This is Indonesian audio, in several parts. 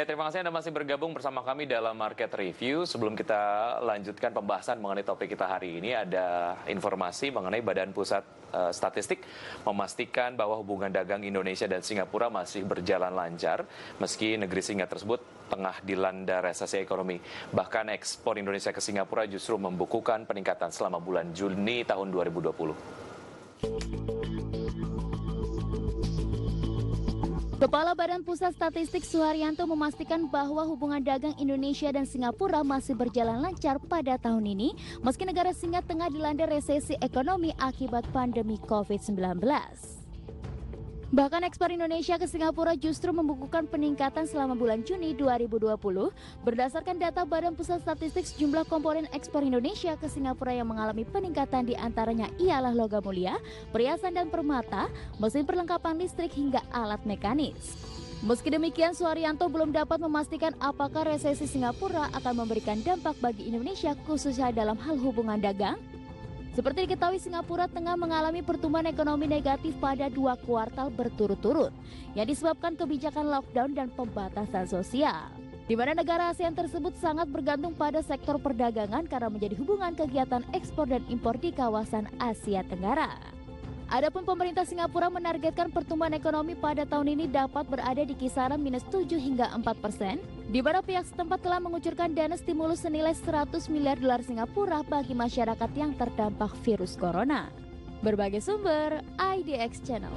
terima kasih Anda masih bergabung bersama kami dalam Market Review. Sebelum kita lanjutkan pembahasan mengenai topik kita hari ini, ada informasi mengenai Badan Pusat Statistik memastikan bahwa hubungan dagang Indonesia dan Singapura masih berjalan lancar, meski negeri singa tersebut tengah dilanda resesi ekonomi. Bahkan ekspor Indonesia ke Singapura justru membukukan peningkatan selama bulan Juni tahun 2020. Kepala Badan Pusat Statistik Suharyanto memastikan bahwa hubungan dagang Indonesia dan Singapura masih berjalan lancar pada tahun ini, meski negara singa tengah dilanda resesi ekonomi akibat pandemi COVID-19. Bahkan ekspor Indonesia ke Singapura justru membukukan peningkatan selama bulan Juni 2020. Berdasarkan data Badan Pusat Statistik, sejumlah komponen ekspor Indonesia ke Singapura yang mengalami peningkatan diantaranya ialah logam mulia, perhiasan dan permata, mesin perlengkapan listrik hingga alat mekanis. Meski demikian, Suharyanto belum dapat memastikan apakah resesi Singapura akan memberikan dampak bagi Indonesia khususnya dalam hal hubungan dagang. Seperti diketahui, Singapura tengah mengalami pertumbuhan ekonomi negatif pada 2 kuartal berturut-turut yang disebabkan kebijakan lockdown dan pembatasan sosial, di mana negara ASEAN tersebut sangat bergantung pada sektor perdagangan karena menjadi hubungan kegiatan ekspor dan impor di kawasan Asia Tenggara. Adapun pemerintah Singapura menargetkan pertumbuhan ekonomi pada tahun ini dapat berada di kisaran -7 hingga 4%, di mana pihak setempat telah mengucurkan dana stimulus senilai 100 miliar dolar Singapura bagi masyarakat yang terdampak virus corona. Berbagai sumber, IDX Channel.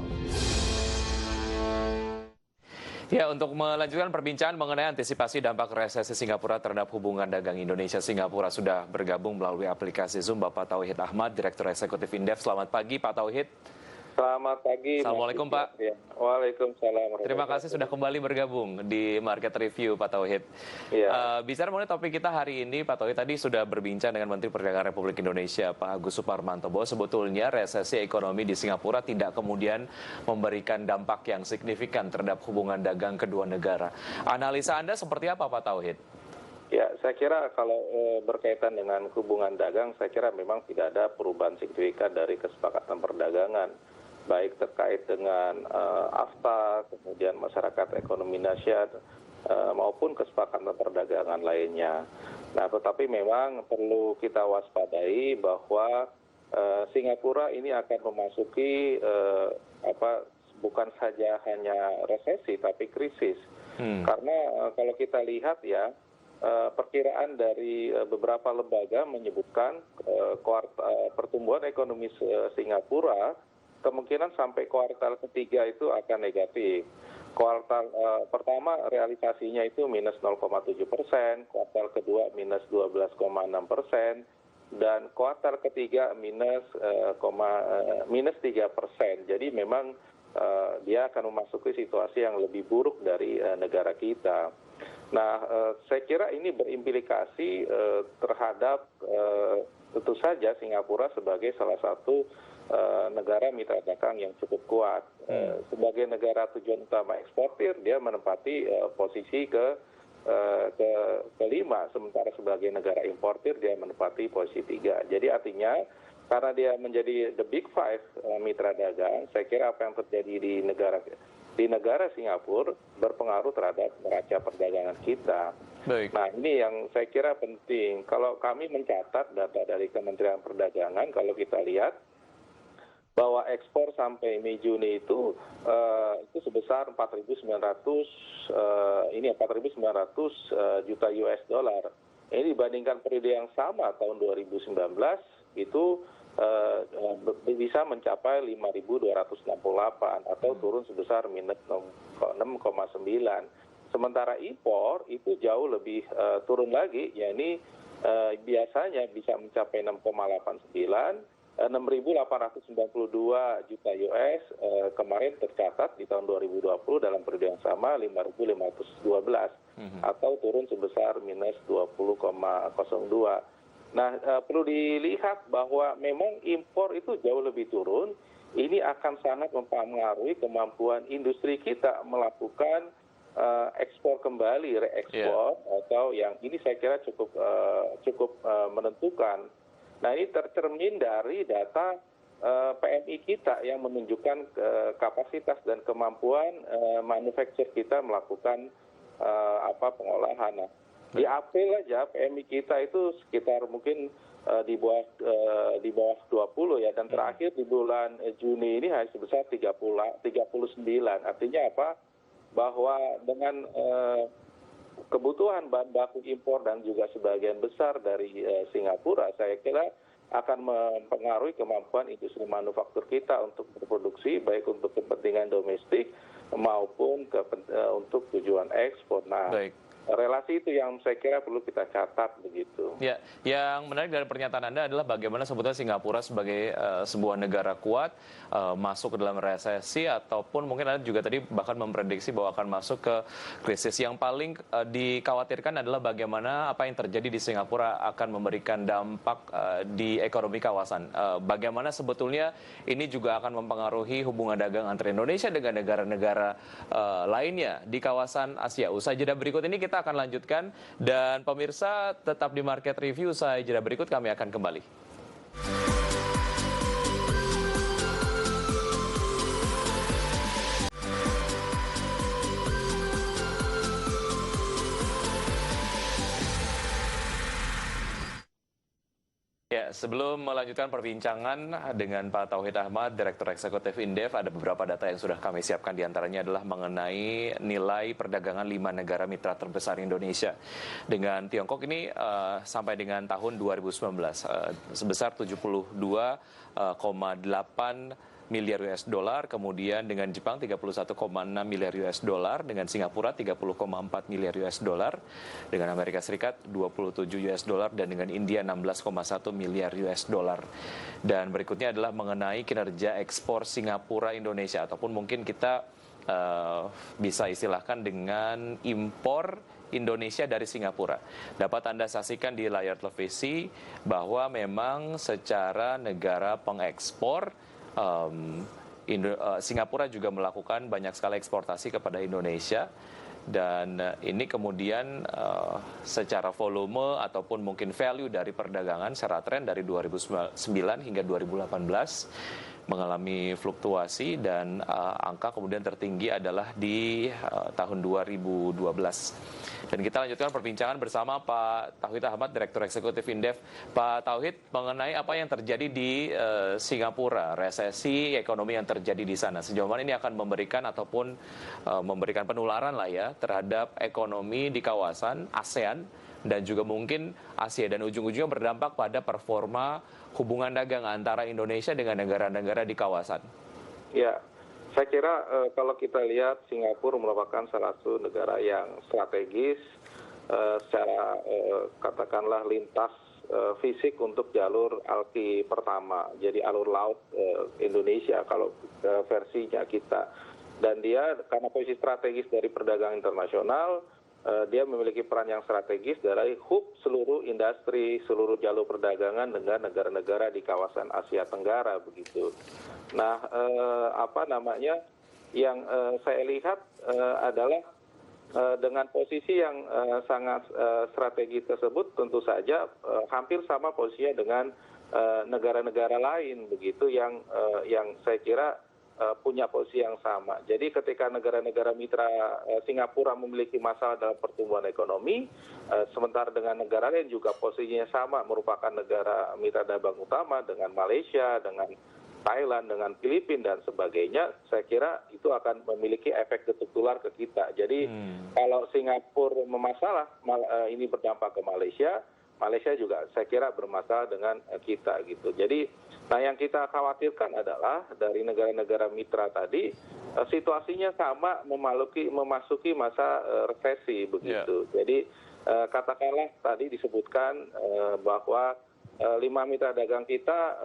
Ya, untuk melanjutkan perbincangan mengenai antisipasi dampak resesi Singapura terhadap hubungan dagang Indonesia-Singapura sudah bergabung melalui aplikasi Zoom Bapak Tauhid Ahmad, Direktur Eksekutif Indef. Selamat pagi Pak Tauhid. Selamat pagi. Assalamualaikum Pak. Waalaikumsalam. Terima kasih sudah kembali bergabung di Market Review Pak Tauhid. Ya. Bicara mengenai topik kita hari ini, Pak Tauhid tadi sudah berbincang dengan Menteri Perdagangan Republik Indonesia Pak Agus Suparmanto bahwa sebetulnya resesi ekonomi di Singapura tidak kemudian memberikan dampak yang signifikan terhadap hubungan dagang kedua negara. Analisa Anda seperti apa Pak Tauhid? Ya, saya kira kalau berkaitan dengan hubungan dagang, saya kira memang tidak ada perubahan signifikan dari kesepakatan perdagangan, baik terkait dengan AFTA, kemudian masyarakat ekonomi Asia, maupun kesepakatan perdagangan lainnya. Nah, tetapi memang perlu kita waspadai bahwa Singapura ini akan memasuki bukan saja hanya resesi, tapi krisis. Karena kalau kita lihat ya, perkiraan dari beberapa lembaga menyebutkan pertumbuhan ekonomi Singapura kemungkinan sampai kuartal ketiga itu akan negatif. Kuartal pertama realisasinya itu -0,7%, kuartal kedua -12,6%, dan kuartal ketiga -3%. Jadi memang dia akan memasuki situasi yang lebih buruk dari negara kita. Nah, saya kira ini berimplikasi terhadap tentu saja Singapura sebagai salah satu negara mitra dagang yang cukup kuat. Sebagai negara tujuan utama eksportir, dia menempati posisi kelima, sementara sebagai negara importir dia menempati posisi 3. Jadi artinya karena dia menjadi the big five mitra dagang, saya kira apa yang terjadi di negara Singapura berpengaruh terhadap neraca perdagangan kita. Baik. Nah, ini yang saya kira penting. Kalau kami mencatat data dari Kementerian Perdagangan, kalau kita lihat bahwa ekspor sampai Mei Juni itu sebesar 4.900 juta US dollar. Ini dibandingkan periode yang sama tahun 2019 itu bisa mencapai 5.268 atau turun sebesar -6,9. Sementara impor itu jauh lebih turun lagi, yakni biasanya bisa mencapai 6.892 juta US, kemarin tercatat di tahun 2020 dalam periode yang sama 5.512 atau turun sebesar -20,02. Nah, perlu dilihat bahwa memang impor itu jauh lebih turun. Ini akan sangat mempengaruhi kemampuan industri kita melakukan ekspor kembali, reekspor, atau yang ini saya kira cukup menentukan. Nah, ini tercermin dari data PMI kita yang menunjukkan kapasitas dan kemampuan manufaktur kita melakukan pengolahan. Nah, di April aja PMI kita itu sekitar mungkin di bawah 20 ya, dan terakhir di bulan Juni ini hanya sebesar 39. Artinya apa? Bahwa dengan kebutuhan bahan baku impor dan juga sebagian besar dari Singapura, saya kira akan mempengaruhi kemampuan industri manufaktur kita untuk berproduksi, baik untuk kepentingan domestik maupun untuk tujuan ekspor. Nah, Baik. relasi itu yang saya kira perlu kita catat begitu. Ya, yang menarik dari pernyataan Anda adalah bagaimana sebetulnya Singapura sebagai sebuah negara kuat masuk ke dalam resesi, ataupun mungkin Anda juga tadi bahkan memprediksi bahwa akan masuk ke krisis. Yang paling dikhawatirkan adalah bagaimana apa yang terjadi di Singapura akan memberikan dampak di ekonomi kawasan. Bagaimana sebetulnya ini juga akan mempengaruhi hubungan dagang antara Indonesia dengan negara-negara lainnya di kawasan Asia. Usai jeda berikut ini kita akan lanjutkan, dan pemirsa tetap di Market Review. Usai jeda berikut kami akan kembali. Ya, sebelum melanjutkan perbincangan dengan Pak Tauhid Ahmad, Direktur Eksekutif Indef, ada beberapa data yang sudah kami siapkan. Di antaranya adalah mengenai nilai perdagangan 5 negara mitra terbesar Indonesia. Dengan Tiongkok ini sampai dengan tahun 2019 sebesar 72,8 miliar US dollar, kemudian dengan Jepang 31,6 miliar US dollar, dengan Singapura 30,4 miliar US dollar, dengan Amerika Serikat 27 US dollar, dan dengan India 16,1 miliar US dollar. Dan berikutnya adalah mengenai kinerja ekspor Singapura Indonesia, ataupun mungkin kita bisa istilahkan dengan impor Indonesia dari Singapura. Dapat Anda saksikan di layar televisi bahwa memang secara negara pengekspor, Singapura juga melakukan banyak sekali eksportasi kepada Indonesia, dan ini kemudian secara volume ataupun mungkin value dari perdagangan secara tren dari 2009 hingga 2018 mengalami fluktuasi, dan angka kemudian tertinggi adalah di tahun 2012. Dan kita lanjutkan perbincangan bersama Pak Tauhid Ahmad, Direktur Eksekutif Indef. Pak Tauhid, mengenai apa yang terjadi di Singapura, resesi ekonomi yang terjadi di sana, sejauh mana ini akan memberikan ataupun memberikan penularan lah ya terhadap ekonomi di kawasan ASEAN dan juga mungkin Asia, dan ujung-ujungnya berdampak pada performa hubungan dagang antara Indonesia dengan negara-negara di kawasan. Ya, saya kira kalau kita lihat Singapura merupakan salah satu negara yang strategis secara katakanlah lintas fisik untuk jalur alki pertama, jadi alur laut Indonesia kalau versinya kita. Dan dia karena posisi strategis dari perdagangan internasional, dia memiliki peran yang strategis dari hub seluruh industri, seluruh jalur perdagangan dengan negara-negara di kawasan Asia Tenggara begitu. Nah, yang saya lihat adalah dengan posisi yang sangat strategis tersebut, tentu saja hampir sama posisinya dengan negara-negara lain begitu yang saya kira punya posisi yang sama. Jadi ketika negara-negara mitra Singapura memiliki masalah dalam pertumbuhan ekonomi, sementara dengan negara lain juga posisinya sama, merupakan negara mitra dagang utama dengan Malaysia, dengan Thailand, dengan Filipina dan sebagainya, saya kira itu akan memiliki efek getuk tular ke kita. Jadi kalau Singapura bermasalah, ini berdampak ke Malaysia, Malaysia juga saya kira bermasalah dengan kita gitu. Jadi, nah yang kita khawatirkan adalah dari negara-negara mitra tadi situasinya sama memasuki masa resesi begitu. Jadi katakanlah tadi disebutkan bahwa 5 mitra dagang kita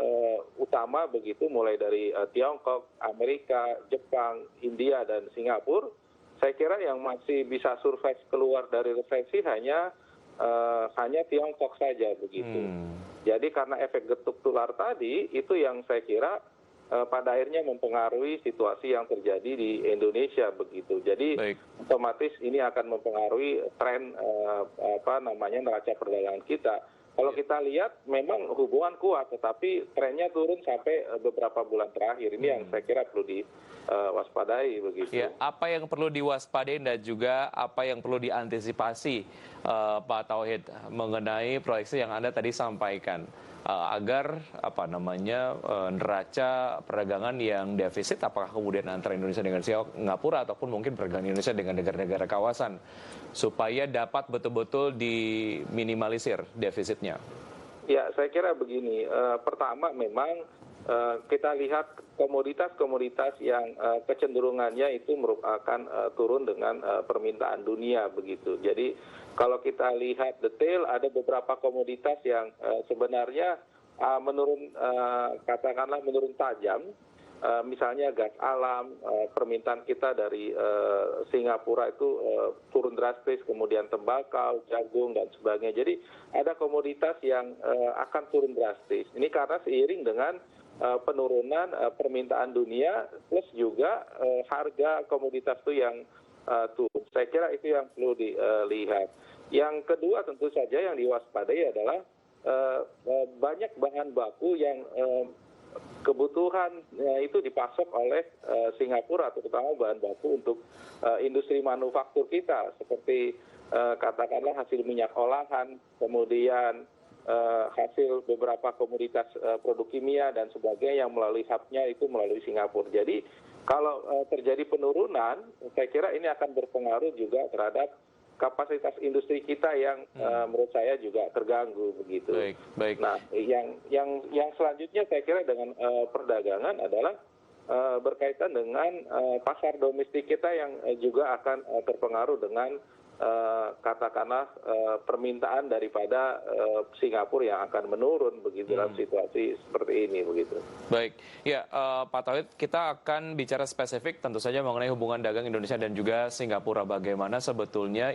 utama begitu, mulai dari Tiongkok, Amerika, Jepang, India dan Singapura. Saya kira yang masih bisa survive keluar dari resesi hanya Tiongkok saja begitu. Jadi karena efek getuk tular tadi itu yang saya kira pada akhirnya mempengaruhi situasi yang terjadi di Indonesia begitu. Jadi otomatis ini akan mempengaruhi tren neraca perdagangan kita. Kalau kita lihat memang hubungan kuat, tetapi trennya turun sampai beberapa bulan terakhir. Ini yang saya kira perlu diwaspadai begitu. Ya, apa yang perlu diwaspadai dan juga apa yang perlu diantisipasi Pak Tauhid mengenai proyeksi yang Anda tadi sampaikan agar neraca perdagangan yang defisit, apakah kemudian antara Indonesia dengan Singapura ataupun mungkin perdagangan Indonesia dengan negara-negara kawasan supaya dapat betul-betul diminimalisir defisitnya? Ya, saya kira begini. Pertama memang kita lihat komoditas-komoditas yang kecenderungannya itu merupakan turun dengan permintaan dunia begitu. Jadi kalau kita lihat detail, ada beberapa komoditas yang sebenarnya katakanlah menurun tajam. Misalnya gas alam, permintaan kita dari Singapura itu turun drastis, kemudian tembakau, jagung, dan sebagainya. Jadi ada komoditas yang akan turun drastis. Ini karena seiring dengan penurunan permintaan dunia, plus juga harga komoditas itu yang turun. Saya kira itu yang perlu dilihat. Yang kedua tentu saja yang diwaspadai adalah banyak bahan baku yang kebutuhan itu dipasok oleh Singapura, terutama bahan baku untuk industri manufaktur kita, seperti katakanlah hasil minyak olahan, kemudian hasil beberapa komoditas produk kimia dan sebagainya yang melalui hubnya itu melalui Singapura. Jadi kalau terjadi penurunan, saya kira ini akan berpengaruh juga terhadap kapasitas industri kita yang menurut saya juga terganggu begitu. Baik. Nah, yang selanjutnya saya kira dengan perdagangan adalah berkaitan dengan pasar domestik kita yang juga akan terpengaruh dengan katakanlah permintaan daripada Singapura yang akan menurun begitu dalam situasi seperti ini begitu. Baik, ya Pak Tauhid, kita akan bicara spesifik tentu saja mengenai hubungan dagang Indonesia dan juga Singapura. Bagaimana sebetulnya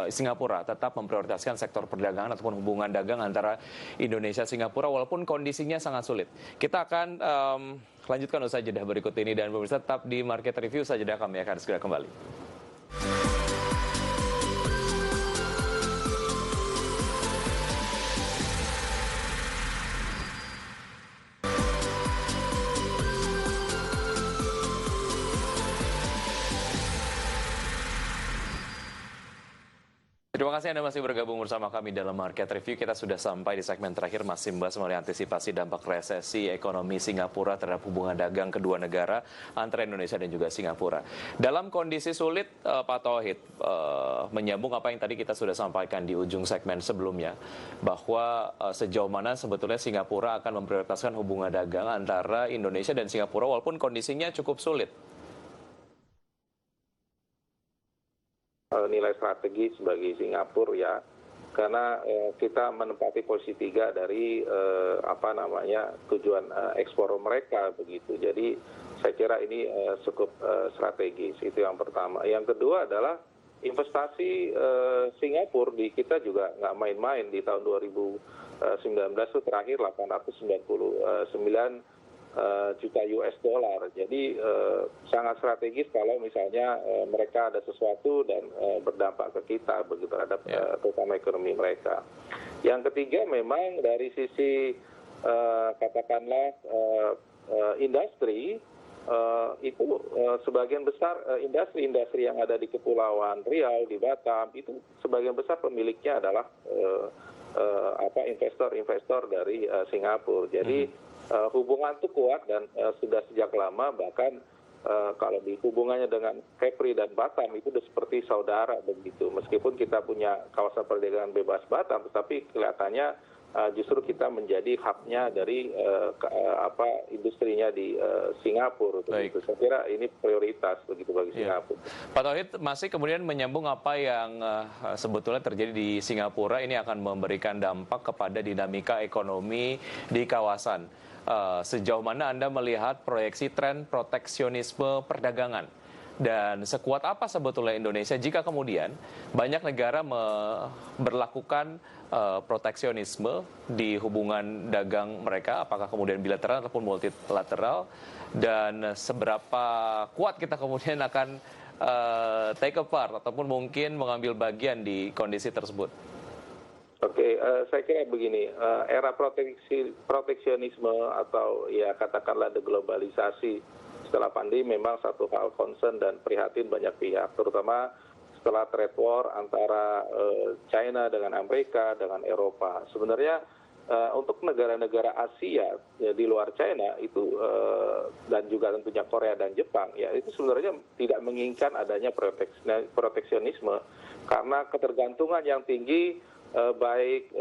Singapura tetap memprioritaskan sektor perdagangan ataupun hubungan dagang antara Indonesia dan Singapura walaupun kondisinya sangat sulit. Kita akan lanjutkan usai jeda berikut ini dan pemirsa tetap di Market Review saja, kami akan segera kembali. Terima kasih Anda masih bergabung bersama kami dalam Market Review. Kita sudah sampai di segmen terakhir, masih membahas mengenai antisipasi dampak resesi ekonomi Singapura terhadap hubungan dagang kedua negara antara Indonesia dan juga Singapura. Dalam kondisi sulit, Pak Tauhid, menyambung apa yang tadi kita sudah sampaikan di ujung segmen sebelumnya, bahwa sejauh mana sebetulnya Singapura akan memprioritaskan hubungan dagang antara Indonesia dan Singapura walaupun kondisinya cukup sulit. Nilai strategis bagi Singapura ya, karena kita menempati posisi 3 dari tujuan ekspor mereka begitu. Jadi saya kira ini cukup strategis, itu yang pertama. Yang kedua adalah investasi Singapura di kita juga nggak main-main. Di tahun 2019 itu terakhir 899 juta US dollar. Jadi sangat strategis kalau misalnya mereka ada sesuatu dan berdampak ke kita begitu terhadap terutama ekonomi mereka. Yang ketiga memang dari sisi katakanlah industri itu sebagian besar industri-industri yang ada di Kepulauan Riau, di Batam itu sebagian besar pemiliknya adalah investor-investor dari Singapura. Jadi hubungan itu kuat dan sudah sejak lama, bahkan kalau di hubungannya dengan Kepri dan Batam itu sudah seperti saudara begitu. Meskipun kita punya kawasan perdagangan bebas Batam, tetapi kelihatannya justru kita menjadi hubnya dari industrinya di Singapura. Begitu. Saya kira ini prioritas begitu bagi Singapura. Pak Tauhid, masih kemudian menyambung apa yang sebetulnya terjadi di Singapura ini akan memberikan dampak kepada dinamika ekonomi di kawasan. Sejauh mana Anda melihat proyeksi tren proteksionisme perdagangan? Dan sekuat apa sebetulnya Indonesia jika kemudian banyak negara berlakukan proteksionisme di hubungan dagang mereka, apakah kemudian bilateral ataupun multilateral, dan seberapa kuat kita kemudian akan take a part ataupun mungkin mengambil bagian di kondisi tersebut? Oke, saya kira begini, era proteksionisme atau ya katakanlah deglobalisasi setelah pandemi memang satu hal concern dan prihatin banyak pihak, terutama setelah trade war antara China dengan Amerika dengan Eropa. Sebenarnya untuk negara-negara Asia ya, di luar China itu dan juga tentunya Korea dan Jepang ya itu sebenarnya tidak menginginkan adanya proteksionisme karena ketergantungan yang tinggi baik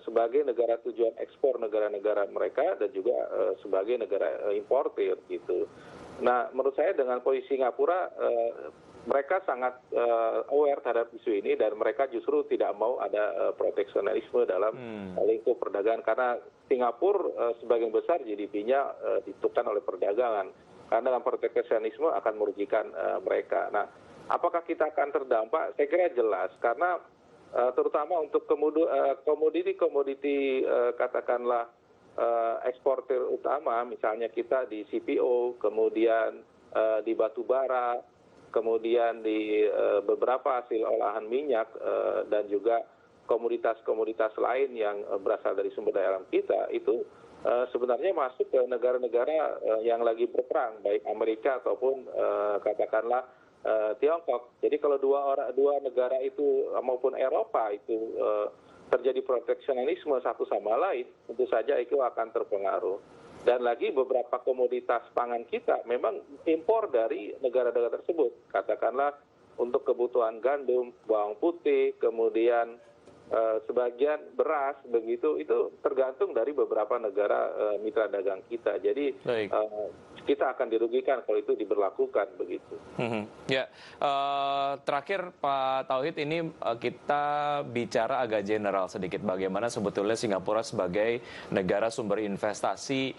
sebagai negara tujuan ekspor negara-negara mereka dan juga sebagai negara importir gitu. Nah, menurut saya dengan posisi Singapura mereka sangat aware terhadap isu ini dan mereka justru tidak mau ada proteksionisme dalam lingkup perdagangan karena Singapura sebagian besar GDP-nya ditentukan oleh perdagangan. Karena dengan proteksionisme akan merugikan mereka. Nah, apakah kita akan terdampak? Saya kira jelas karena terutama untuk komoditi-komoditi katakanlah eksportir utama, misalnya kita di CPO, kemudian di batu bara, kemudian di beberapa hasil olahan minyak dan juga komoditas-komoditas lain yang berasal dari sumber daya alam kita itu sebenarnya masuk ke negara-negara yang lagi berperang, baik Amerika ataupun katakanlah Tiongkok. Jadi kalau dua negara itu maupun Eropa itu terjadi proteksionisme satu sama lain, tentu saja itu akan terpengaruh. Dan lagi beberapa komoditas pangan kita memang impor dari negara-negara tersebut. Katakanlah untuk kebutuhan gandum, bawang putih, kemudian sebagian beras begitu itu tergantung dari beberapa negara mitra dagang kita. Jadi kita akan dirugikan kalau itu diberlakukan begitu. Ya, terakhir Pak Tauhid ini kita bicara agak general sedikit bagaimana sebetulnya Singapura sebagai negara sumber investasi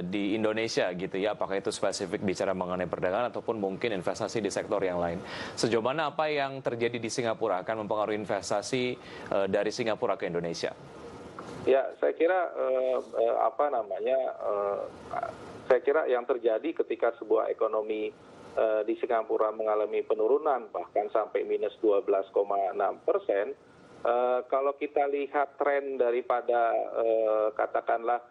di Indonesia gitu ya. Apakah itu spesifik bicara mengenai perdagangan ataupun mungkin investasi di sektor yang lain. Sejauh mana apa yang terjadi di Singapura akan mempengaruhi investasi dari Singapura ke Indonesia? Ya, saya kira saya kira yang terjadi ketika sebuah ekonomi di Singapura mengalami penurunan bahkan sampai minus 12,6%, kalau kita lihat tren daripada katakanlah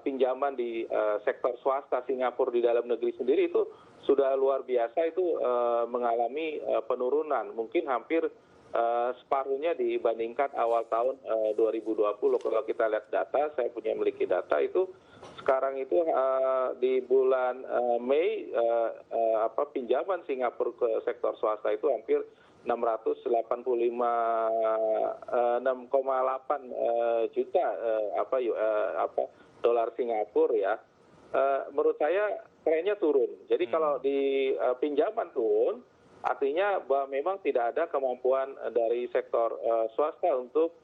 pinjaman di sektor swasta Singapura di dalam negeri sendiri itu sudah luar biasa itu mengalami penurunan, mungkin hampir separuhnya dibandingkan awal tahun 2020. Kalau kita lihat data, saya memiliki data itu sekarang itu di bulan Mei pinjaman Singapura ke sektor swasta itu hampir 6,8 juta dolar Singapura ya. Menurut saya trennya turun. Jadi kalau di pinjaman turun artinya bahwa memang tidak ada kemampuan dari sektor swasta untuk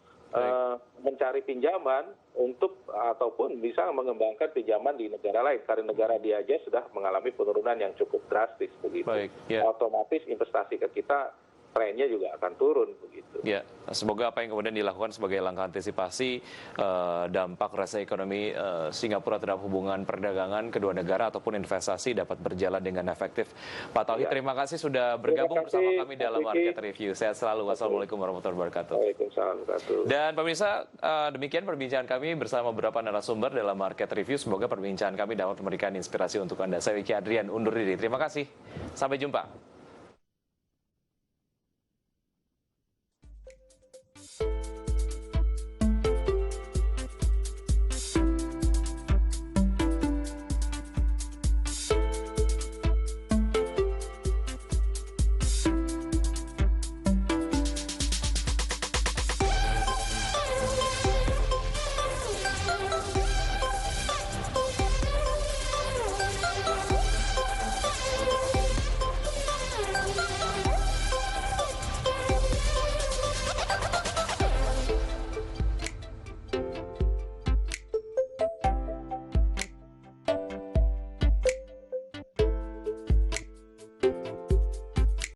mencari pinjaman untuk ataupun bisa mengembangkan pinjaman di negara lain karena negara dia aja sudah mengalami penurunan yang cukup drastis begitu. Otomatis investasi ke kita trennya juga akan turun begitu. Ya, semoga apa yang kemudian dilakukan sebagai langkah antisipasi dampak rasa ekonomi Singapura terhadap hubungan perdagangan kedua negara ataupun investasi dapat berjalan dengan efektif. Pak Tauhid, terima kasih sudah bergabung bersama kami dalam Market Review. Sehat selalu. Wassalamualaikum warahmatullahi wabarakatuh. Waalaikumsalam. Dan pemirsa, demikian perbincangan kami bersama beberapa narasumber dalam Market Review. Semoga perbincangan kami dapat memberikan inspirasi untuk Anda. Saya Wiki Adrian undur diri. Terima kasih. Sampai jumpa.